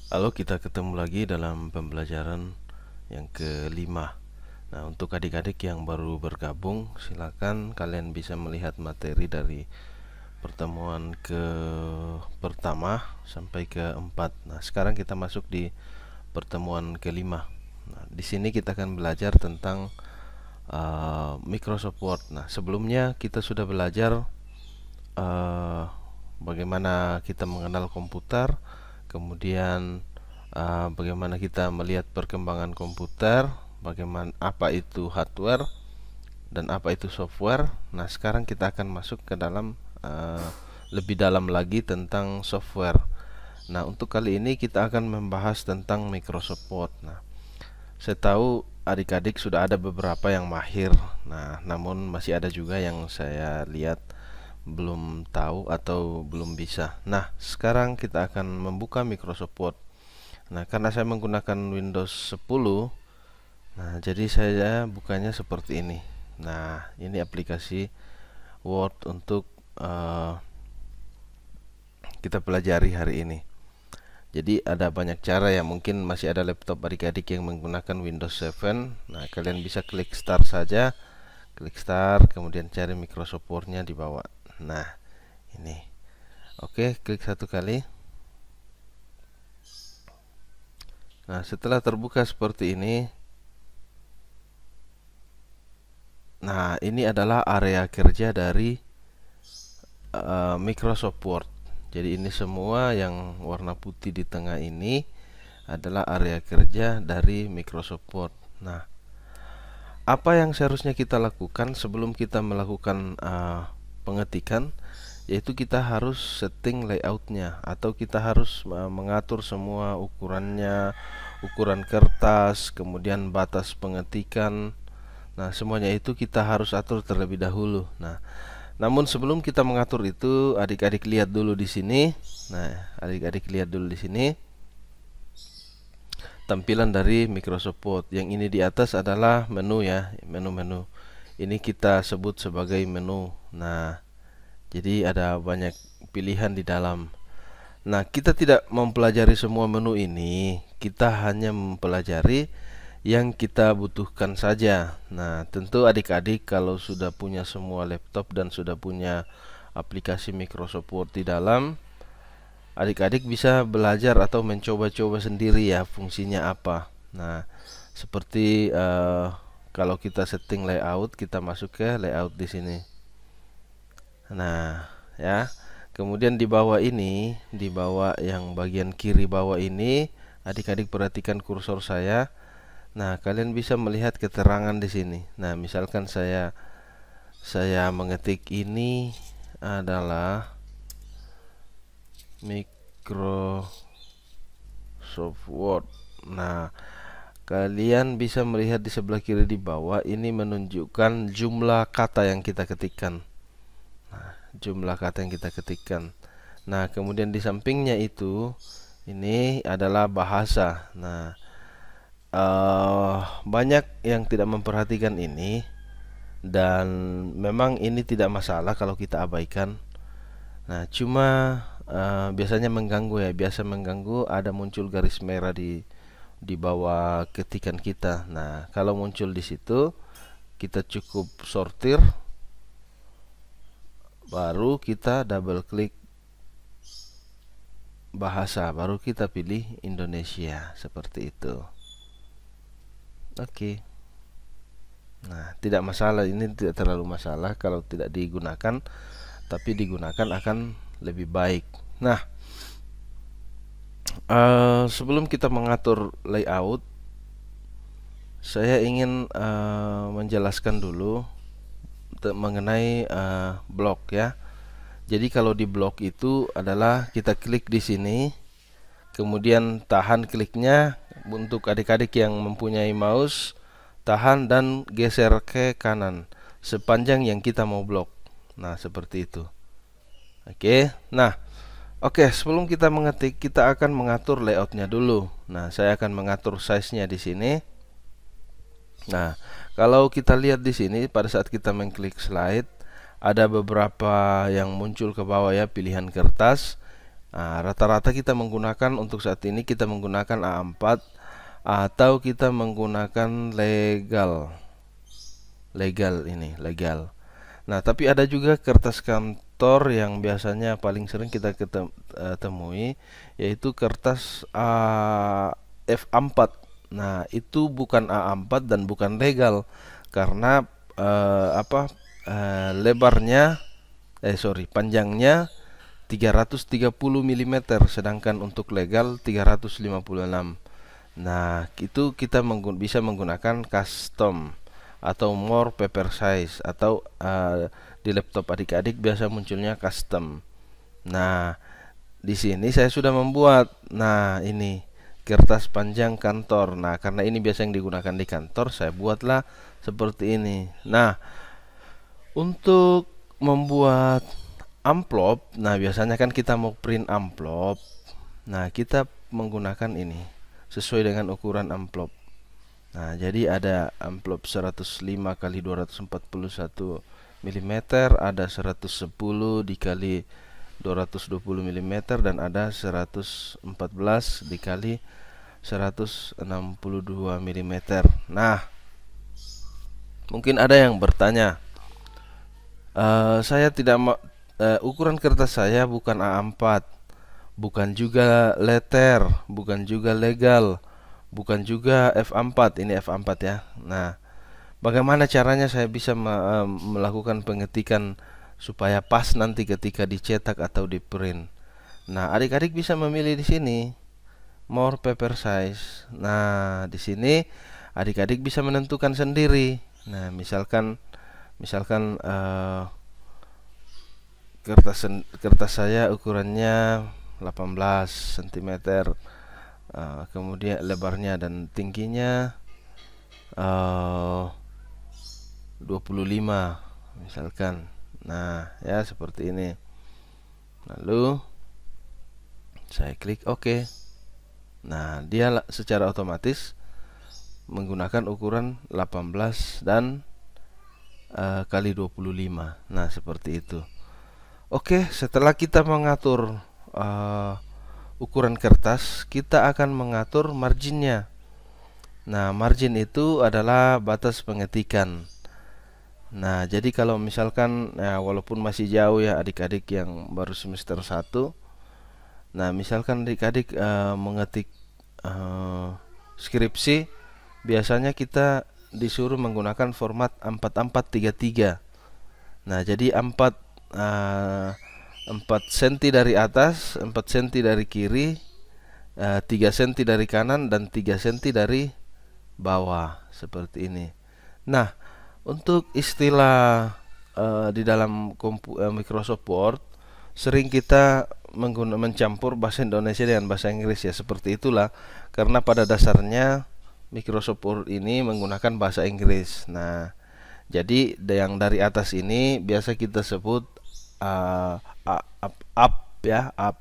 Halo, kita ketemu lagi dalam pembelajaran yang kelima. Nah, untuk adik-adik yang baru bergabung, silakan kalian bisa melihat materi dari pertemuan ke pertama sampai keempat. Nah, sekarang kita masuk di pertemuan kelima. Nah, di sini kita akan belajar tentang Microsoft Word. Nah, sebelumnya kita sudah belajar uh, bagaimana kita mengenal komputer, kemudian bagaimana kita melihat perkembangan komputer, bagaimana apa itu hardware dan apa itu software. Nah, sekarang kita akan masuk ke dalam lebih dalam lagi tentang software. Nah, untuk kali ini kita akan membahas tentang Microsoft Word. Nah, saya tahu adik-adik sudah ada beberapa yang mahir. Nah, namun masih ada juga yang saya lihat belum tahu atau belum bisa. Nah, sekarang kita akan membuka Microsoft Word. Nah, karena saya menggunakan Windows 10, nah jadi saya bukanya seperti ini. Nah, ini aplikasi Word untuk kita pelajari hari ini. Jadi ada banyak cara ya, mungkin masih ada laptop adik-adik yang menggunakan Windows 7. Nah, kalian bisa klik start saja. Klik start, kemudian cari Microsoft Word-nya di bawah. Nah, ini. Oke, klik satu kali. Nah, setelah terbuka seperti ini, nah ini adalah area kerja dari Microsoft Word. Jadi ini semua yang warna putih di tengah ini adalah area kerja dari Microsoft Word. Nah, apa yang seharusnya kita lakukan sebelum kita melakukan pengetikan, yaitu kita harus setting layoutnya, atau kita harus mengatur semua ukurannya, ukuran kertas, kemudian batas pengetikan. Nah, semuanya itu kita harus atur terlebih dahulu. Nah, namun sebelum kita mengatur itu, adik-adik lihat dulu di sini. Nah, adik-adik lihat dulu di sini tampilan dari Microsoft Word. Yang ini di atas adalah menu ya, menu-menu. Ini kita sebut sebagai menu. Nah, jadi ada banyak pilihan di dalam. Nah, kita tidak mempelajari semua menu ini. Kita hanya mempelajari yang kita butuhkan saja. Nah, tentu adik-adik kalau sudah punya semua laptop dan sudah punya aplikasi Microsoft Word di dalam, adik-adik bisa belajar atau mencoba-coba sendiri ya fungsinya apa. Nah, seperti kalau kita setting layout, kita masuk ke layout di sini. Nah, ya. Kemudian di bawah ini, di bawah yang bagian kiri bawah ini, adik-adik perhatikan kursor saya. Nah, kalian bisa melihat keterangan di sini. Nah, misalkan saya mengetik ini adalah Microsoft Word. Nah, kalian bisa melihat di sebelah kiri di bawah ini menunjukkan jumlah kata yang kita ketikkan. Nah, jumlah kata yang kita ketikkan. Nah, kemudian di sampingnya itu ini adalah bahasa. Nah, banyak yang tidak memperhatikan ini, dan memang ini tidak masalah kalau kita abaikan. Nah, cuma biasanya mengganggu ya, biasa mengganggu ada muncul garis merah di bawah ketikan kita. Nah, kalau muncul di situ, kita cukup sortir, baru kita double klik bahasa, baru kita pilih Indonesia seperti itu. Oke. Nah, tidak masalah, ini tidak terlalu masalah kalau tidak digunakan, tapi digunakan akan lebih baik. Nah, sebelum kita mengatur layout, saya ingin menjelaskan dulu mengenai blok ya. Jadi kalau di blok itu adalah kita klik di sini, kemudian tahan kliknya. Untuk adik-adik yang mempunyai mouse, tahan dan geser ke kanan sepanjang yang kita mau blok. Nah, seperti itu. Oke. Nah, sebelum kita mengetik, kita akan mengatur layoutnya dulu. Nah, saya akan mengatur size-nya di sini. Nah, kalau kita lihat di sini pada saat kita mengklik slide, ada beberapa yang muncul ke bawah ya, pilihan kertas. Nah, rata-rata kita menggunakan untuk saat ini kita menggunakan A4 atau kita menggunakan legal. Legal. Nah, tapi ada juga kertas kantor yang biasanya paling sering kita temui, yaitu kertas F4. Nah, itu bukan A4 dan bukan legal karena panjangnya 330 mm, sedangkan untuk legal 356. Nah, itu kita bisa menggunakan custom atau more paper size, atau di laptop adik-adik biasa munculnya custom. Nah, di sini saya sudah membuat. Nah, ini kertas panjang kantor. Nah, karena ini biasa yang digunakan di kantor, saya buatlah seperti ini. Nah, untuk membuat amplop, nah biasanya kan kita mau print amplop. Nah, kita menggunakan ini sesuai dengan ukuran amplop. Nah, jadi ada amplop 105 kali 241 mm, ada 110 dikali 220 mm, dan ada 114 dikali 162 mm. Nah, mungkin ada yang bertanya, saya tidak ukuran kertas saya bukan A4, bukan juga letter, bukan juga legal, bukan juga F4. Ini F4 ya. Nah, bagaimana caranya saya bisa melakukan pengetikan supaya pas nanti ketika dicetak atau di print? Nah, adik-adik bisa memilih di sini more paper size. Nah, di sini adik-adik bisa menentukan sendiri. Nah, misalkan kertas saya ukurannya 18 cm, kemudian lebarnya dan tingginya 25 misalkan. Nah, ya seperti ini. Lalu saya klik OK. Nah, dia secara otomatis menggunakan ukuran 18 dan kali 25. Nah, seperti itu. Oke, setelah kita mengatur ukuran kertas, kita akan mengatur marginnya. Nah, margin itu adalah batas pengetikan. Nah, jadi kalau misalkan walaupun masih jauh ya adik-adik yang baru semester 1. Nah, misalkan adik-adik mengetik skripsi, biasanya kita disuruh menggunakan format 4433. Nah, jadi 4 cm dari atas, 4 cm dari kiri, 3 cm dari kanan, dan 3 cm dari bawah, seperti ini. Nah, untuk istilah di dalam Microsoft Word, sering kita mencampur bahasa Indonesia dengan bahasa Inggris ya, seperti itulah. Karena pada dasarnya Microsoft Word ini menggunakan bahasa Inggris. Nah, jadi yang dari atas ini biasa kita sebut up ya, up.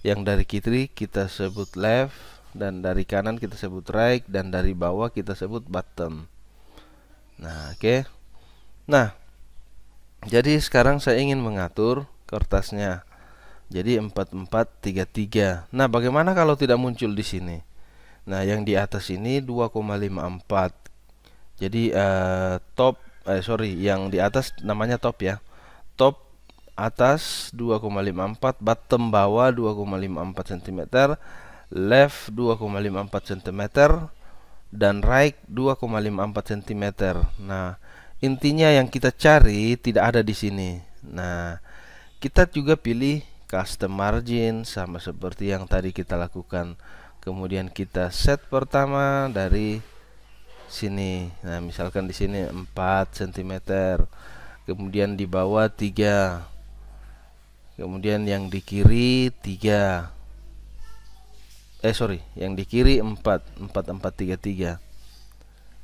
Yang dari kiri kita sebut left, dan dari kanan kita sebut right, dan dari bawah kita sebut bottom. Nah, oke. Nah, jadi sekarang saya ingin mengatur kertasnya. Jadi 4433. Nah, bagaimana kalau tidak muncul di sini? Nah, yang di atas ini 2,54. Jadi yang di atas namanya top ya. Top atas 2,54, bottom bawah 2,54 cm, left 2,54 cm, dan right 2,54 cm. Nah, intinya yang kita cari tidak ada di sini. Nah, kita juga pilih custom margin sama seperti yang tadi kita lakukan. Kemudian kita set pertama dari sini. Nah, misalkan di sini 4 cm. Kemudian di bawah 3. Kemudian yang di kiri 3. Yang di kiri 4,4433.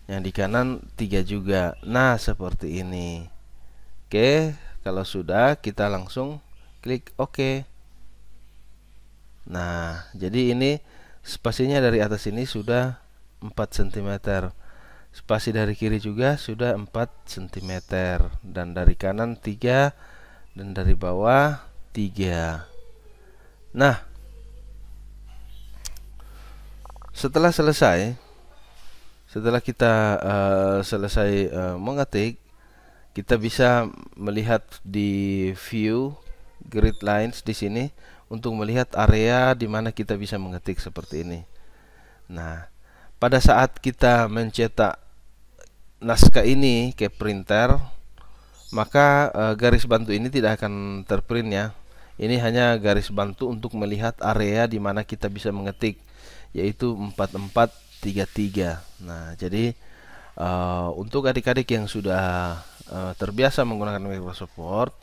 Yang di kanan 3 juga. Nah, seperti ini. Oke, kalau sudah kita langsung klik OK. Nah, jadi ini spasinya dari atas ini sudah 4 cm. Spasi dari kiri juga sudah 4 cm, dan dari kanan 3, dan dari bawah 3. Nah, setelah kita selesai mengetik, kita bisa melihat di view grid lines di sini untuk melihat area di mana kita bisa mengetik seperti ini. Nah, pada saat kita mencetak naskah ini ke printer, maka garis bantu ini tidak akan terprint ya. Ini hanya garis bantu untuk melihat area di mana kita bisa mengetik, yaitu 4433. Nah, jadi untuk adik-adik yang sudah terbiasa menggunakan Microsoft Word,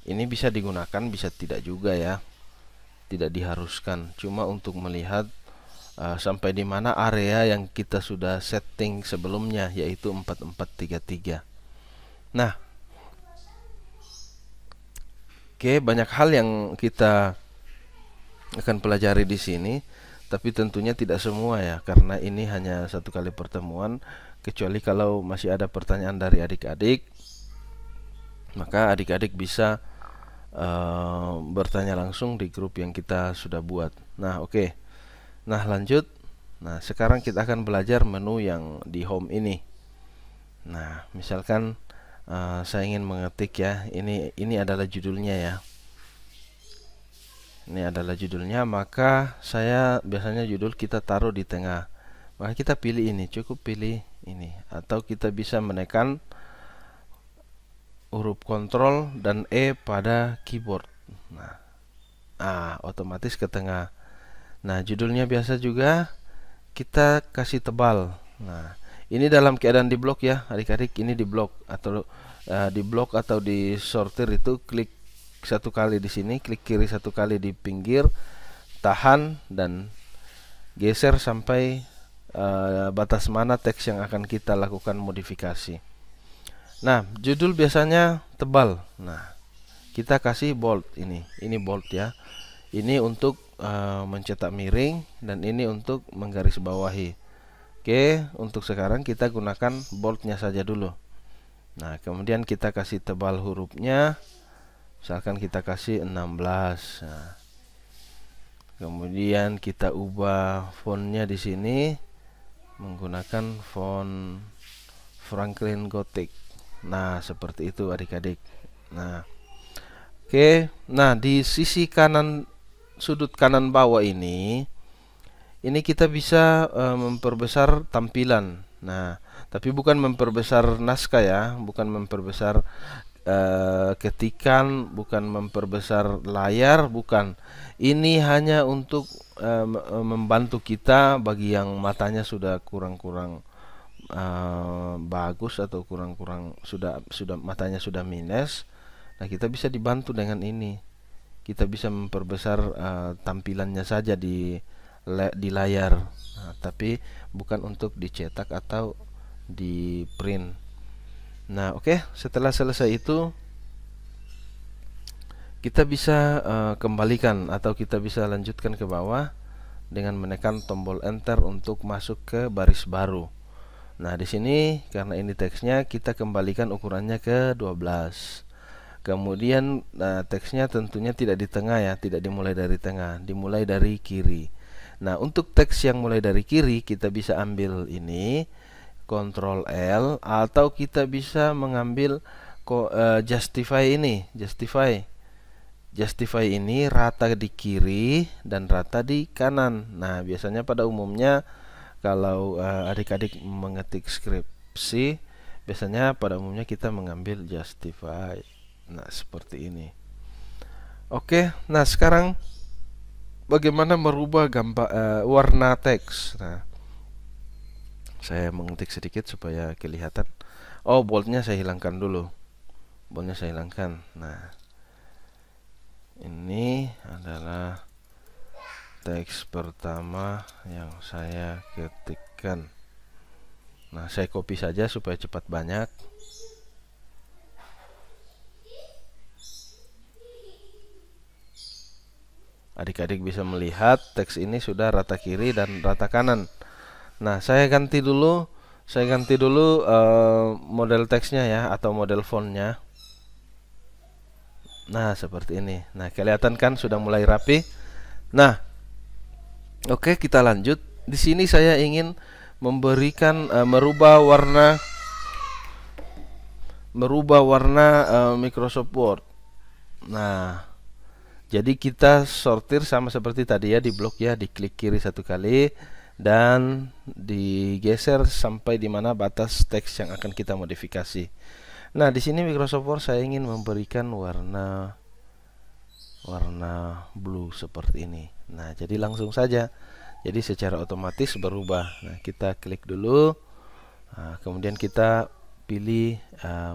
ini bisa digunakan, bisa tidak juga ya. Tidak diharuskan, cuma untuk melihat sampai di mana area yang kita sudah setting sebelumnya, yaitu 4433. Nah, oke, banyak hal yang kita akan pelajari di sini, tapi tentunya tidak semua ya, karena ini hanya satu kali pertemuan. Kecuali kalau masih ada pertanyaan dari adik-adik, maka adik-adik bisa bertanya langsung di grup yang kita sudah buat. Nah, oke. Nah, lanjut. Nah, sekarang kita akan belajar menu yang di home ini. Nah, misalkan saya ingin mengetik ya, ini adalah judulnya ya. Ini adalah judulnya, maka saya biasanya judul kita taruh di tengah. Maka kita pilih ini, cukup pilih ini, atau kita bisa menekan huruf Ctrl dan E pada keyboard. Nah, otomatis ke tengah. Nah, judulnya biasa juga kita kasih tebal. Nah, ini dalam keadaan di blok ya, adik-adik. Ini di blok atau di sortir itu klik satu kali di sini, klik kiri satu kali di pinggir, tahan dan geser sampai batas mana teks yang akan kita lakukan modifikasi. Nah, judul biasanya tebal. Nah, kita kasih bold ini bold ya. Ini untuk mencetak miring dan ini untuk menggarisbawahi. Oke, untuk sekarang kita gunakan boldnya saja dulu. Nah, kemudian kita kasih tebal hurufnya. Misalkan kita kasih 16. Nah, kemudian kita ubah fontnya di sini menggunakan font Franklin Gothic. Nah, seperti itu adik-adik. Nah, oke. Nah, di sisi kanan, sudut kanan bawah ini kita bisa memperbesar tampilan. Nah, tapi bukan memperbesar naskah ya, bukan memperbesar ketikan, bukan memperbesar layar, bukan. Ini hanya untuk membantu kita bagi yang matanya sudah kurang-kurang bagus atau kurang-kurang sudah matanya sudah minus. Nah, kita bisa dibantu dengan ini. Kita bisa memperbesar tampilannya saja di layar. Nah, tapi bukan untuk dicetak atau di print. Nah, oke. Setelah selesai itu kita bisa kembalikan atau kita bisa lanjutkan ke bawah dengan menekan tombol enter untuk masuk ke baris baru. Nah, di sini karena ini teksnya, kita kembalikan ukurannya ke 12. Kemudian teksnya tentunya tidak di tengah ya, tidak dimulai dari tengah, dimulai dari kiri. Nah, untuk teks yang mulai dari kiri kita bisa ambil ini Ctrl L, atau kita bisa mengambil justify ini, justify ini rata di kiri dan rata di kanan. Nah, biasanya pada umumnya kalau adik-adik mengetik skripsi, biasanya pada umumnya kita mengambil justify. Nah, seperti ini. Oke, nah sekarang bagaimana merubah gambar warna teks. Nah, saya mengetik sedikit supaya kelihatan. Oh, boldnya saya hilangkan dulu. Boldnya saya hilangkan. Nah, ini adalah teks pertama yang saya ketikkan. Nah, saya copy saja supaya cepat banyak. Adik-adik bisa melihat teks ini sudah rata kiri dan rata kanan. Nah, saya ganti dulu model teksnya ya, atau model fontnya. Nah, seperti ini. Nah, kelihatan kan sudah mulai rapi. Nah, oke, kita lanjut. Di sini saya ingin memberikan merubah warna Microsoft Word. Nah, jadi kita sortir sama seperti tadi ya, di blok ya, diklik kiri satu kali dan digeser sampai di mana batas teks yang akan kita modifikasi. Nah, di sini Microsoft Word saya ingin memberikan warna blue seperti ini. Nah, jadi langsung saja. Jadi secara otomatis berubah. Nah, kita klik dulu. Nah, kemudian kita pilih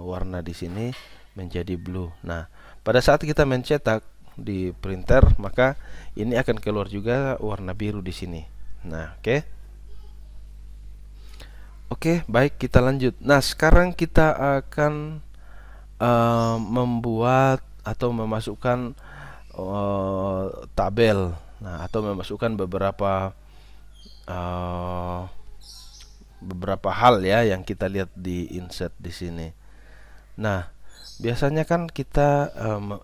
warna di sini menjadi blue. Nah, pada saat kita mencetak di printer, maka ini akan keluar juga warna biru di sini. Nah, oke, baik, kita lanjut. Nah, sekarang kita akan membuat atau memasukkan tabel. Nah, atau memasukkan beberapa hal ya yang kita lihat di insert di sini. Nah, biasanya kan kita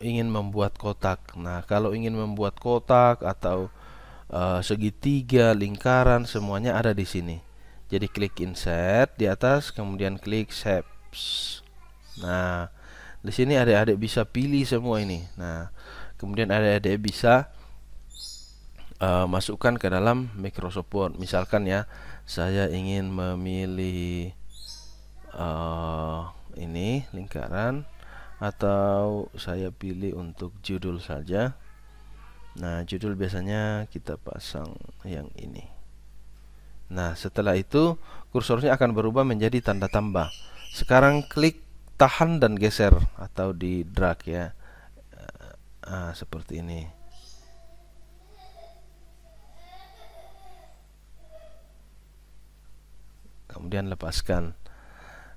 ingin membuat kotak. Nah, kalau ingin membuat kotak atau segitiga, lingkaran, semuanya ada di sini. Jadi klik insert di atas, kemudian klik shapes. Nah, di sini adik-adik bisa pilih semua ini. Nah, kemudian adik-adik bisa masukkan ke dalam Microsoft Word. Misalkan ya, saya ingin memilih ini lingkaran, atau saya pilih untuk judul saja. Nah, judul biasanya kita pasang yang ini. Nah, setelah itu kursornya akan berubah menjadi tanda tambah. Sekarang klik tahan dan geser atau di drag ya. Seperti ini. Kemudian lepaskan.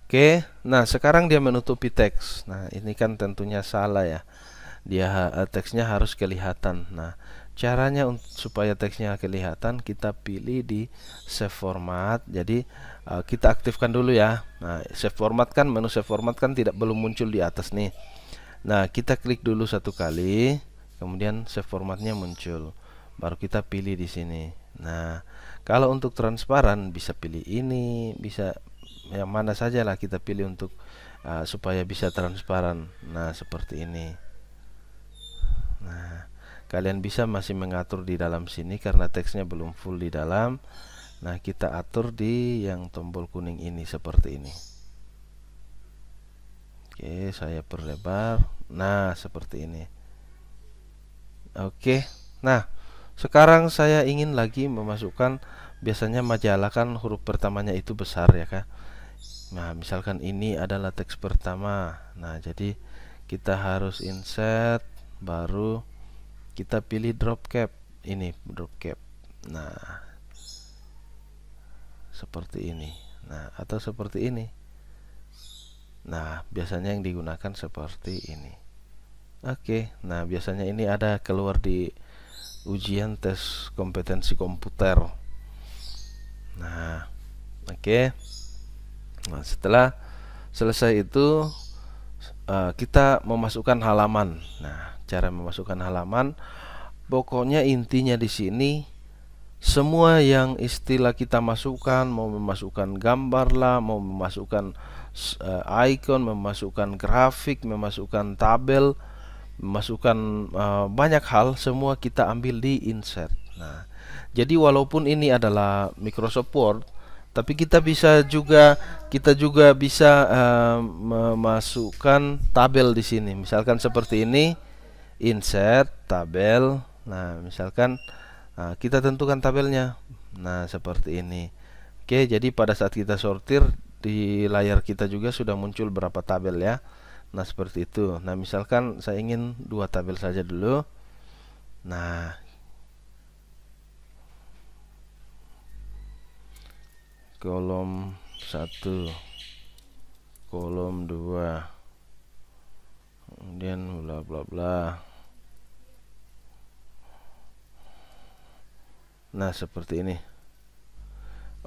Oke, nah sekarang dia menutupi teks. Nah, ini kan tentunya salah ya. Dia teksnya harus kelihatan. Nah, caranya supaya teksnya kelihatan, kita pilih di save format. Jadi kita aktifkan dulu ya. Nah, save format kan, menu save format kan belum muncul di atas nih. Nah, kita klik dulu satu kali, kemudian save formatnya muncul. Baru kita pilih di sini. Nah, kalau untuk transparan bisa pilih ini, bisa yang mana saja lah kita pilih untuk supaya bisa transparan. Nah, seperti ini. Nah, kalian bisa masih mengatur di dalam sini karena teksnya belum full di dalam. Nah, kita atur di yang tombol kuning ini seperti ini. Oke, saya perlebar. Nah, seperti ini. Oke. Nah, sekarang saya ingin lagi memasukkan, biasanya majalah kan huruf pertamanya itu besar ya kak. Nah, misalkan ini adalah teks pertama. Nah, jadi kita harus insert, baru kita pilih drop cap. Ini drop cap. Nah, seperti ini. Nah, atau seperti ini. Nah, biasanya yang digunakan seperti ini. Oke, nah biasanya ini ada keluar di ujian tes kompetensi komputer. Nah, oke. Nah, setelah selesai itu kita memasukkan halaman. Nah, cara memasukkan halaman, pokoknya intinya di sini semua yang istilah kita masukkan, mau memasukkan gambar lah, mau memasukkan icon, memasukkan grafik, memasukkan tabel, memasukkan banyak hal, semua kita ambil di insert. Nah, jadi walaupun ini adalah Microsoft Word, tapi kita juga bisa memasukkan tabel di sini. Misalkan seperti ini, insert tabel. Nah, misalkan kita tentukan tabelnya. Nah, seperti ini. Oke, jadi pada saat kita sortir di layar kita juga sudah muncul berapa tabel ya. Nah, seperti itu. Nah, misalkan saya ingin 2 tabel saja dulu. Nah, kolom 1, kolom 2, kemudian bla bla bla. Nah, seperti ini.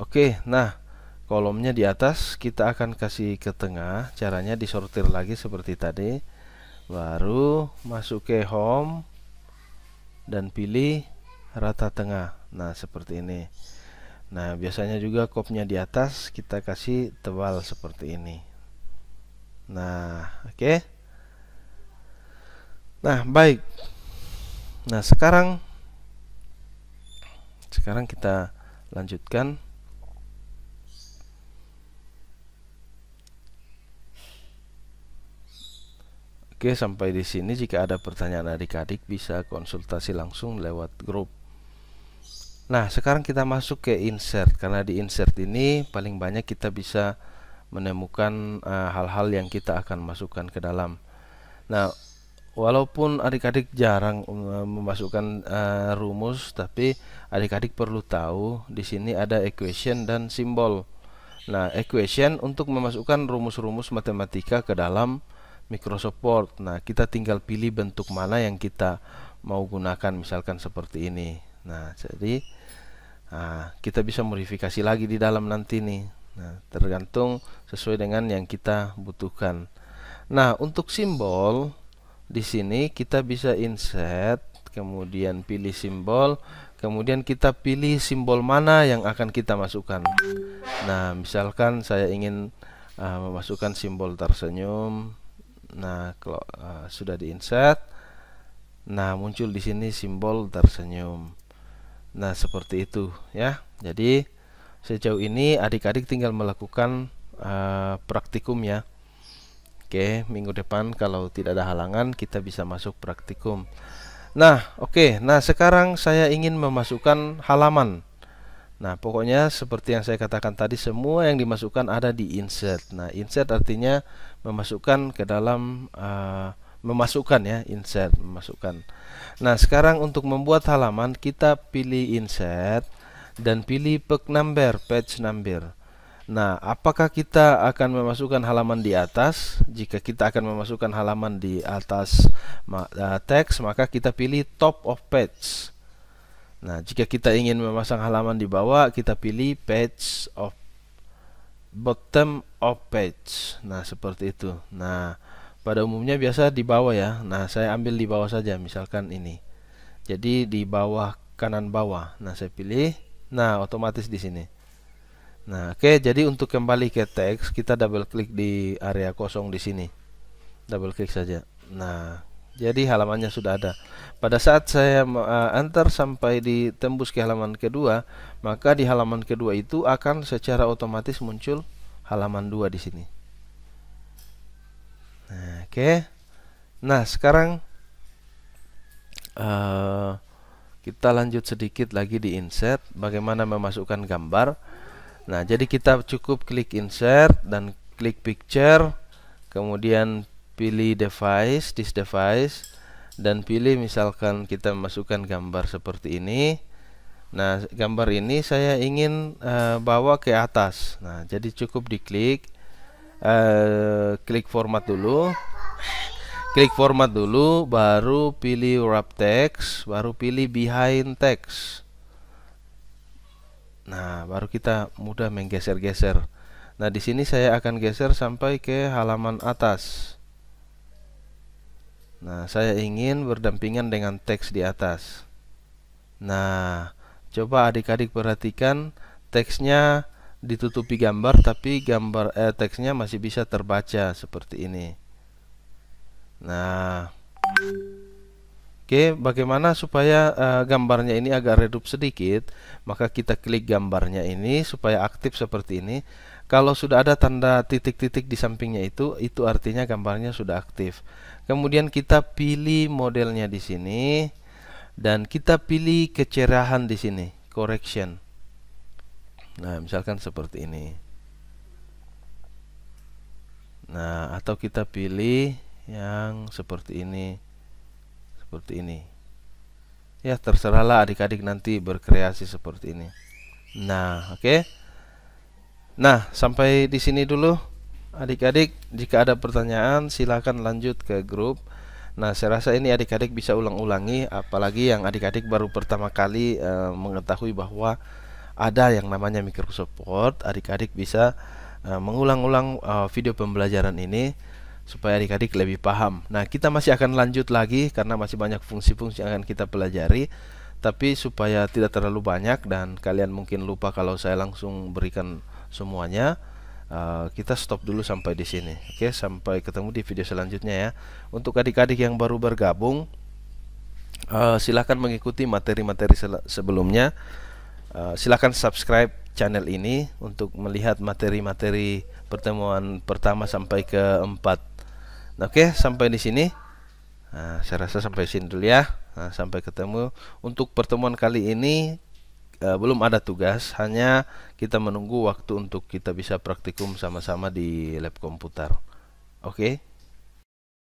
Oke, nah kolomnya di atas kita akan kasih ke tengah. Caranya disortir lagi seperti tadi. Baru masuk ke home dan pilih rata tengah. Nah, seperti ini. Nah, biasanya juga kopnya di atas kita kasih tebal seperti ini. Nah, oke. Nah, baik. Nah, sekarang kita lanjutkan. Oke, sampai di sini jika ada pertanyaan adik-adik bisa konsultasi langsung lewat grup. Nah, sekarang kita masuk ke insert, karena di insert ini paling banyak kita bisa menemukan hal-hal yang kita akan masukkan ke dalam. Nah, walaupun adik-adik jarang memasukkan rumus, tapi adik-adik perlu tahu di sini ada equation dan simbol. Nah, equation untuk memasukkan rumus-rumus matematika ke dalam Microsoft Word. Nah, kita tinggal pilih bentuk mana yang kita mau gunakan, misalkan seperti ini. Nah, jadi kita bisa modifikasi lagi di dalam nanti nih. Nah, tergantung sesuai dengan yang kita butuhkan. Nah, untuk simbol di sini kita bisa insert, kemudian pilih simbol, kemudian kita pilih simbol mana yang akan kita masukkan. Nah, misalkan saya ingin memasukkan simbol tersenyum. Nah, kalau sudah di-insert, nah muncul di sini simbol tersenyum. Nah, seperti itu ya. Jadi sejauh ini adik-adik tinggal melakukan praktikum ya. Oke, minggu depan kalau tidak ada halangan kita bisa masuk praktikum. Nah, oke. Nah, sekarang saya ingin memasukkan halaman. Nah, pokoknya seperti yang saya katakan tadi, semua yang dimasukkan ada di insert. Nah, insert artinya memasukkan ke dalam, memasukkan ya, insert, memasukkan. Nah, sekarang untuk membuat halaman kita pilih insert dan pilih page number. Nah, apakah kita akan memasukkan halaman di atas? Jika kita akan memasukkan halaman di atas teks, maka kita pilih top of page. Nah, jika kita ingin memasang halaman di bawah, kita pilih bottom of page. Nah, seperti itu. Nah, pada umumnya biasa di bawah ya. Nah, saya ambil di bawah saja, misalkan ini. Jadi di bawah, kanan bawah. Nah, saya pilih. Nah, otomatis di sini. Nah, oke. Jadi untuk kembali ke teks, kita double klik di area kosong di sini. Double klik saja. Nah, jadi halamannya sudah ada. Pada saat saya enter sampai di tembus ke halaman kedua, maka di halaman kedua itu akan secara otomatis muncul halaman 2 di sini. Nah, oke. Nah, sekarang kita lanjut sedikit lagi di insert, bagaimana memasukkan gambar. Nah, jadi kita cukup klik insert dan klik picture, kemudian pilih device, this device, dan pilih misalkan kita masukkan gambar seperti ini. Nah, gambar ini saya ingin bawa ke atas. Nah, jadi cukup diklik, klik format dulu, baru pilih wrap text, baru pilih behind text. Nah, baru kita mudah menggeser-geser. Nah, di sini saya akan geser sampai ke halaman atas. Nah, saya ingin berdampingan dengan teks di atas. Nah, coba adik-adik perhatikan, teksnya ditutupi gambar, tapi teksnya masih bisa terbaca seperti ini. Nah, oke, bagaimana supaya gambarnya ini agak redup sedikit? Maka kita klik gambarnya ini supaya aktif seperti ini. Kalau sudah ada tanda titik-titik di sampingnya itu artinya gambarnya sudah aktif. Kemudian kita pilih modelnya di sini dan kita pilih kecerahan di sini, correction. Nah, misalkan seperti ini. Nah, atau kita pilih yang seperti ini. Seperti ini. Ya, terserahlah adik-adik nanti berkreasi seperti ini. Nah, oke. Nah, sampai di sini dulu. Adik-adik, jika ada pertanyaan silakan lanjut ke grup. Nah, saya rasa ini adik-adik bisa ulang-ulangi, apalagi yang adik-adik baru pertama kali mengetahui bahwa ada yang namanya Microsoft Word. Adik-adik bisa mengulang-ulang video pembelajaran ini supaya adik-adik lebih paham. Nah, kita masih akan lanjut lagi karena masih banyak fungsi-fungsi yang akan kita pelajari. tapi supaya tidak terlalu banyak dan kalian mungkin lupa kalau saya langsung berikan semuanya, kita stop dulu sampai di sini. Oke, sampai ketemu di video selanjutnya ya. Untuk adik-adik yang baru bergabung, silakan mengikuti materi-materi sebelumnya. Silakan subscribe channel ini untuk melihat materi-materi pertemuan pertama sampai ke 4. Oke, sampai di sini. Saya rasa sampai sini dulu ya. Sampai ketemu. Untuk pertemuan kali ini belum ada tugas, hanya kita menunggu waktu untuk kita bisa praktikum sama-sama di lab komputer. Oke.